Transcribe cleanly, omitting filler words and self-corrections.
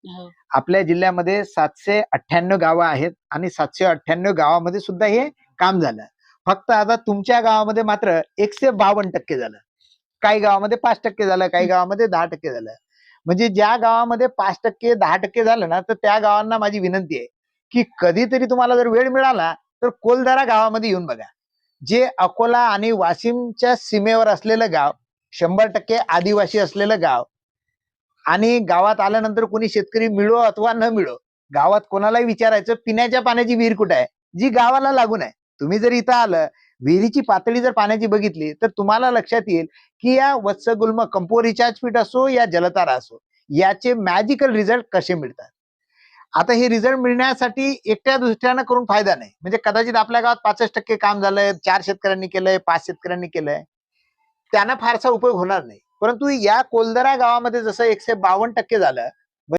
हो. आपल्या जिल्ह्यामध्ये 798 गावं आहेत आणि 798 गावामध्ये सुद्धा हे काम झालं. फक्त आता तुमच्या गावामध्ये मात्र 152% झालं. काही गावामध्ये 5% झालं, काही गावामध्ये 10% झालं. म्हणजे ज्या गावामध्ये 5% 10% झालं ना, तर त्या गावांना माझी विनंती आहे की कधीतरी तुम्हाला जर वेळ मिळाला तर कोलदारा गावामध्ये येऊन बघा. जे अकोला आणि वाशिमच्या सीमेवर असलेलं गाव, 100% आदिवासी असलेलं गाव, आणि गावात आल्यानंतर कोणी शेतकरी मिळो अथवा न मिळो, गावात कोणालाही विचारायचं पिण्याच्या पाण्याची विहीर कुठे आहे, जी गावाला लागून आहे. तुम्ही जर इथं आलं, विहिरीची पातळी जर पाण्याची बघितली तर तुम्हाला लक्षात येईल की या वत्सगुल्म कंपो रिचार्ज पीठ असो या जलतारा असो, याचे मॅजिकल रिझल्ट कसे मिळतात. आता हे रिझल्ट मिळण्यासाठी एकट्या दुसऱ्यानं करून फायदा नाही. म्हणजे कदाचित आपल्या गावात 65% काम झालंय, 4 शेतकऱ्यांनी केलंय, 5 शेतकऱ्यांनी केलंय, त्यांना फारसा उपयोग होणार नाही. परंतु या कोलदरा गावामध्ये जसं 152% झालं,